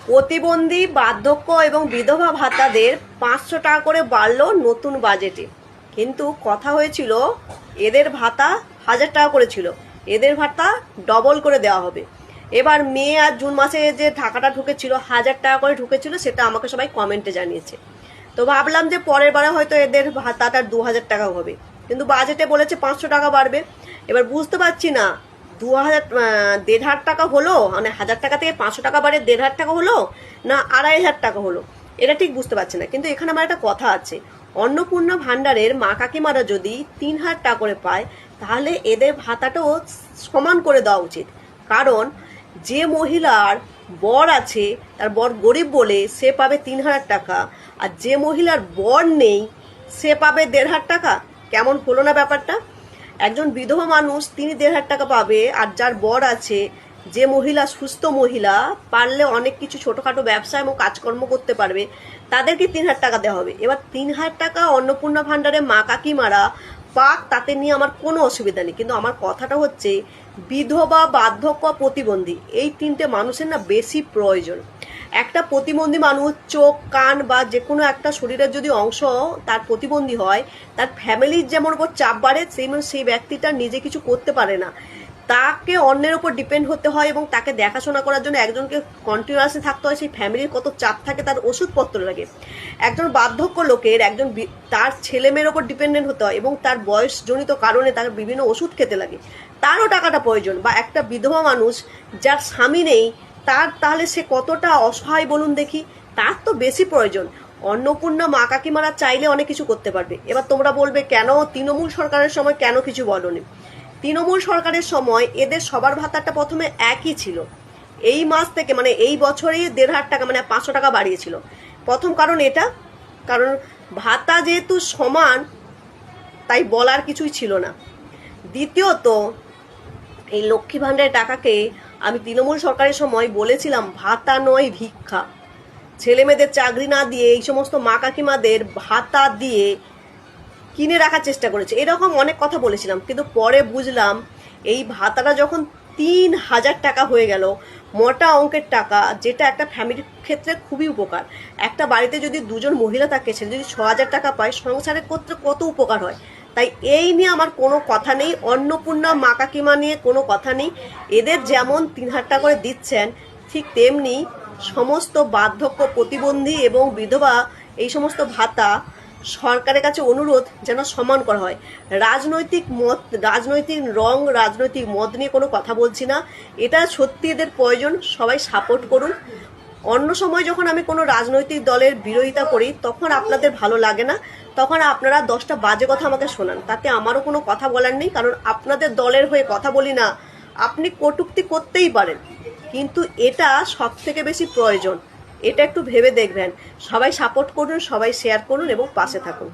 প্রতিবন্ধী, বার্ধক্য এবং বিধবা ভাতাদের 500 টাকা করে বাড়লো নতুন বাজেটে। কিন্তু কথা হয়েছিল এদের ভাতা 1000 টাকা করে ছিল, এদের ভাতা ডবল করে দেওয়া হবে। এবার মে আর জুন মাসে যে টাকাটা ঢুকেছিল 1000 টাকা করে ঢুকেছিল, সেটা আমাকে সবাই কমেন্টে জানিয়েছে। তো ভাবলাম যে পরের বারে হয়তো এদের ভাতাটা 2000 টাকা হবে, কিন্তু বাজেটে বলেছে 500 টাকা বাড়বে। এবার বুঝতে পারছি না 1500 টাকা হলো, মানে 1000 টাকা থেকে 500 টাকা বাড়ে 1500 টাকা হলো, না 2500 টাকা হলো, এটা ঠিক বুঝতে পারছি না। কিন্তু এখানে আমার একটা কথা আছে, অন্নপূর্ণা ভান্ডারের মা কাকিমারা যদি 3000 টাকা করে পায়, তাহলে এদের ভাতাটাও সমান করে দেওয়া উচিত। কারণ যে মহিলার বর আছে, তার বর গরিব বলে সে পাবে 3000 টাকা, আর যে মহিলার বর নেই সে পাবে 1500 টাকা। কেমন হলো না ব্যাপারটা? একজন বিধবা মানুষ তিনি 1500 টাকা পাবে, আর যার বর আছে, যে মহিলা সুস্থ মহিলা, পারলে অনেক কিছু ছোটখাটো ব্যবসা এবং কাজকর্ম করতে পারবে, তাদেরকে 3000 টাকা দেওয়া হবে। এবার 3000 টাকা অন্নপূর্ণা ভান্ডারে মা কাকিমারা পাক, তাতে নিয়ে আমার কোনো অসুবিধা নেই। কিন্তু আমার কথাটা হচ্ছে বিধবা, বার্ধক্য, প্রতিবন্ধী, এই তিনটে মানুষের না বেশি প্রয়োজন। একটা প্রতিবন্ধী মানুষ চোখ, কান বা যে কোনো একটা শরীরের যদি অংশ তার প্রতিবন্ধী হয়, তার ফ্যামিলির যেমন উপর চাপ বাড়ে, সেই ব্যক্তিটা নিজে কিছু করতে পারে না, তাকে অন্যের উপর ডিপেন্ড হতে হয় এবং তাকে দেখাশোনা করার জন্য একজনকে কন্টিনিউয়াসলি থাকতে হয়। সেই ফ্যামিলির কত চাপ থাকে, তার ওষুধপত্র লাগে। একজন বার্ধক্য লোকের তার ছেলে মেয়ের ওপর ডিপেন্ডেন্ট হতে হয় এবং তার বয়সজনিত কারণে তার বিভিন্ন ওষুধ খেতে লাগে, তারও টাকাটা প্রয়োজন। বা একটা বিধবা মানুষ যার স্বামী নেই, তাহলে সে কতটা অসহায় বলুন দেখি, তার তো বেশি প্রয়োজন। অন্নপূর্ণা মা কাকিমারা চাইলে অনেক কিছু করতে পারবে। এবার তোমরা বলবে কেন তৃণমূল সরকারের সময় কেন কিছু বলনি? তৃণমূল সরকারের সময় এদের সবার ভাতাটা প্রথমে একই ছিল, এই মাস থেকে মানে এই বছরেই 1500 টাকা মানে 500 টাকা বাড়িয়েছিল। প্রথম কারণ এটা, কারণ ভাতা যেহেতু সমান তাই বলার কিছুই ছিল না। দ্বিতীয়ত, এই লক্ষ্মী ভাণ্ডারের টাকাকে আমি তৃণমূল সরকারের সময় বলেছিলাম ভাতা নয় ভিক্ষা। ছেলে মেয়েদের চাকরি না দিয়ে এই সমস্ত মা কাকিমাদের ভাতা দিয়ে কিনে রাখার চেষ্টা করেছে, এরকম অনেক কথা বলেছিলাম। কিন্তু পরে বুঝলাম এই ভাতাটা যখন 3000 টাকা হয়ে গেল, মোটা অঙ্কের টাকা, যেটা একটা ফ্যামিলির ক্ষেত্রে খুবই উপকার। একটা বাড়িতে যদি দুজন মহিলা থাকে, সে যদি 6000 টাকা পায়, সংসারের ক্ষেত্রে কত উপকার হয়। তাই এই নিয়ে আমার কোনো কথা নেই, অন্নপূর্ণা মা কাকিমা নিয়ে কোনো কথা নেই। এদের যেমন 3000 টাকা করে দিচ্ছেন, ঠিক তেমনি সমস্ত বার্ধক্য, প্রতিবন্ধী এবং বিধবা এই সমস্ত ভাতা সরকারের কাছে অনুরোধ যেন সমান করা হয়। রাজনৈতিক মত, রাজনৈতিক রং, রাজনৈতিক মত নিয়ে কোনো কথা বলছি না, এটা সত্যি এদের প্রয়োজন, সবাই সাপোর্ট করুন। অন্য সময় যখন আমি কোনো রাজনৈতিক দলের বিরোধিতা করি, তখন আপনাদের ভালো লাগে না, তখন আপনারা 10টা বাজে কথা আমাকে শোনান, তাতে আমারও কোনো কথা বলার নেই, কারণ আপনাদের দলের হয়ে কথা বলি না। আপনি কটূক্তি করতেই পারেন, কিন্তু এটা সব থেকে বেশি প্রয়োজন, এটা একটু ভেবে দেখবেন। সবাই সাপোর্ট করুন, সবাই শেয়ার করুন এবং পাশে থাকুন।